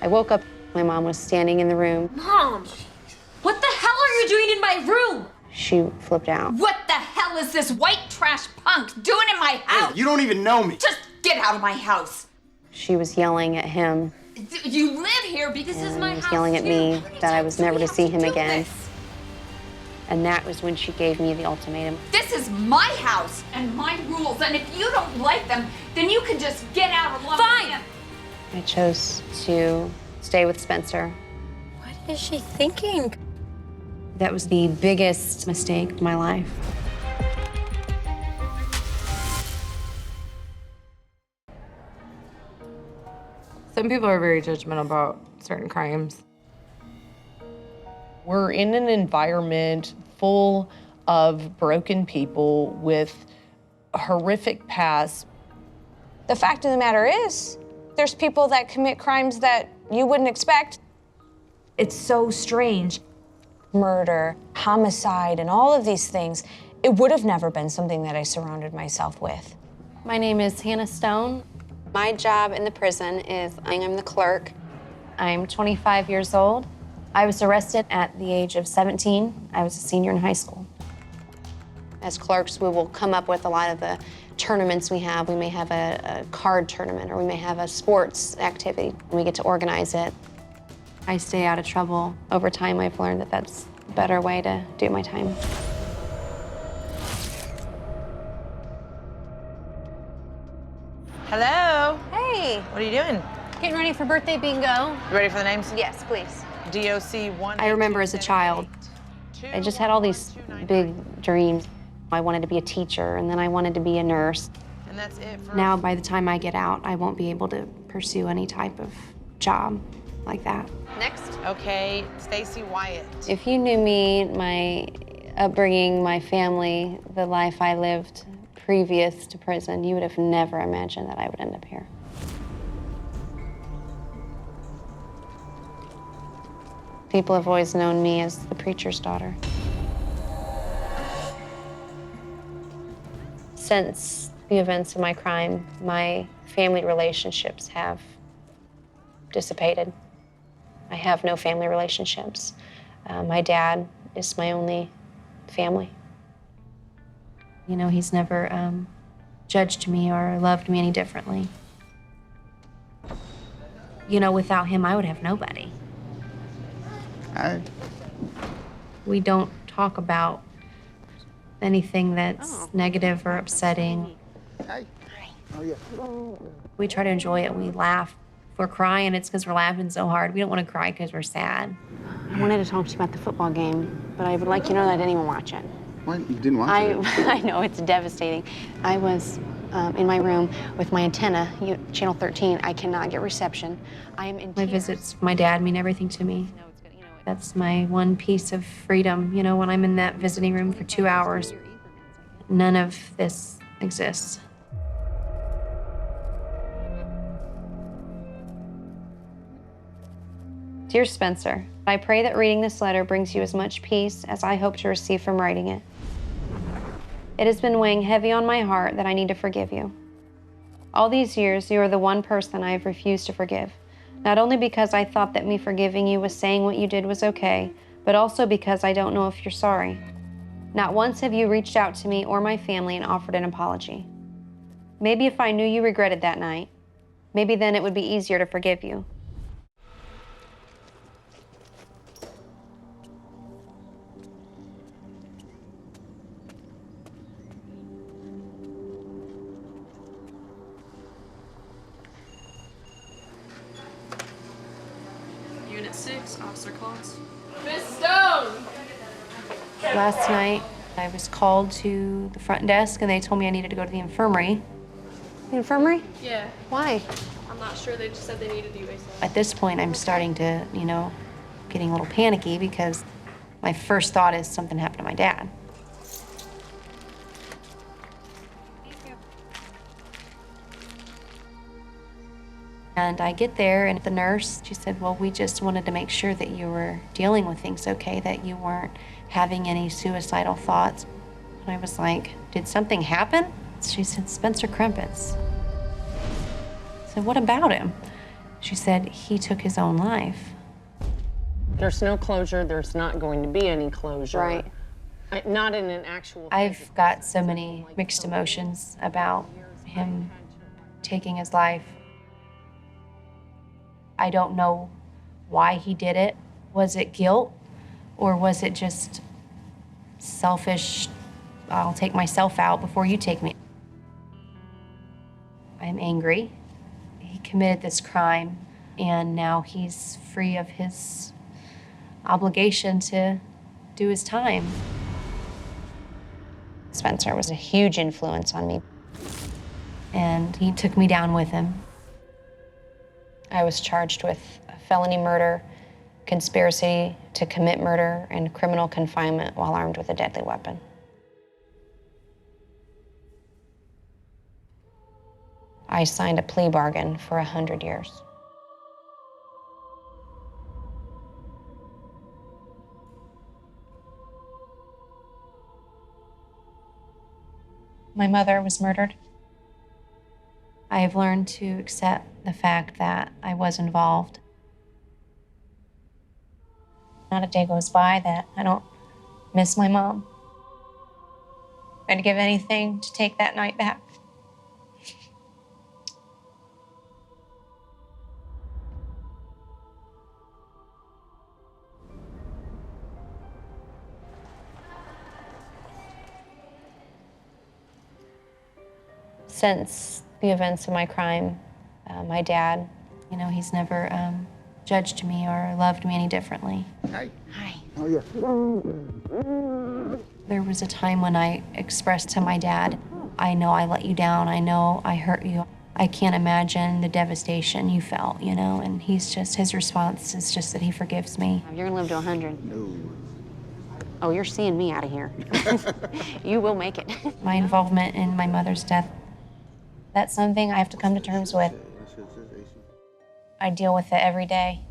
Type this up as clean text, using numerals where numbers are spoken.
I woke up, my mom was standing in the room. Mom, what the hell are you doing in my room? She flipped out. What the hell is this white trash punk doing in my house? Hey, you don't even know me. Just get out of my house. She was yelling at him. You live here because this is my house. Was yelling at me that I was never to see him again. This? And that was when she gave me the ultimatum. This is my house and my rules, and if you don't like them, then you can just get out along with him. I chose to stay with Spencer. What is she thinking? That was the biggest mistake of my life. Some people are very judgmental about certain crimes. We're in an environment full of broken people with horrific pasts. The fact of the matter is, there's people that commit crimes that you wouldn't expect. It's so strange. Murder, homicide, and all of these things, it would have never been something that I surrounded myself with. My name is Hannah Stone. My job in the prison is I'm the clerk. I'm 25 years old. I was arrested at the age of 17. I was a senior in high school. As clerks, we will come up with a lot of the tournaments we have. We may have a card tournament, or we may have a sports activity. We get to organize it. I stay out of trouble. Over time, I've learned that that's a better way to do my time. Hello. Hey, What are you doing? getting ready for birthday bingo. You ready for the names? Yes, please. DOC 1. I remember as a child, I just had all these big dreams. I wanted to be a teacher, and then I wanted to be a nurse. And that's it for Now, by the time I get out, I won't be able to pursue any type of job like that. Next. Okay, Stacy Wyatt. If you knew me, my upbringing, my family, the life I lived previous to prison, you would have never imagined that I would end up here. People have always known me as the preacher's daughter. Since the events of my crime, my family relationships have dissipated. I have no family relationships. My dad is my only family. You know, he's never judged me or loved me any differently. You know, without him, I would have nobody. We don't talk about anything that's negative or upsetting. Hi. Oh, yeah. We try to enjoy it. We laugh. If we're crying, it's because we're laughing so hard. We don't want to cry because we're sad. I wanted to talk to you about the football game, but I would like you to know that I didn't even watch it. What? You didn't watch it? I know, it's devastating. I was in my room with my antenna, channel 13. I cannot get reception. I am in tears. My visits, my dad mean everything to me. That's my one piece of freedom. You know, when I'm in that visiting room for 2 hours, none of this exists. Dear Spencer, I pray that reading this letter brings you as much peace as I hope to receive from writing it. It has been weighing heavy on my heart that I need to forgive you. All these years, you are the one person I have refused to forgive. Not only because I thought that me forgiving you was saying what you did was okay, but also because I don't know if you're sorry. Not once have you reached out to me or my family and offered an apology. Maybe if I knew you regretted that night, maybe then it would be easier to forgive you. Unit 6, Officer Claus. Miss Stone! Last night, I was called to the front desk and they told me I needed to go to the infirmary. The infirmary? Yeah, Why? I'm not sure. They just said they needed you, basically. At this point, I'm starting to, getting a little panicky because my first thought is something happened to my dad. And I get there, and the nurse, she said, well, we just wanted to make sure that you were dealing with things okay, that you weren't having any suicidal thoughts. And I was like, did something happen? She said, Spencer Crumpets. I said, what about him? She said he took his own life. There's no closure. There's not going to be any closure. Right. Not in an actual. I've got so many mixed emotions about him taking his life. I don't know why he did it. Was it guilt, or was it just selfish, I'll take myself out before you take me? I'm angry. He committed this crime, and now he's free of his obligation to do his time. Spencer was a huge influence on me, and he took me down with him. I was charged with felony murder, conspiracy to commit murder, and criminal confinement while armed with a deadly weapon. I signed a plea bargain for 100 years. My mother was murdered. I have learned to accept the fact that I was involved. Not a day goes by that I don't miss my mom. I'd give anything to take that night back. Since the events of my crime, my dad, he's never judged me or loved me any differently. Hi. Hi. Oh, yeah. There was a time when I expressed to my dad, I know I let you down, I know I hurt you. I can't imagine the devastation you felt, and his response is just that he forgives me. You're gonna live to 100. No. Oh, you're seeing me out of here. You will make it. My involvement in my mother's death, that's something I have to come to terms with. I deal with it every day.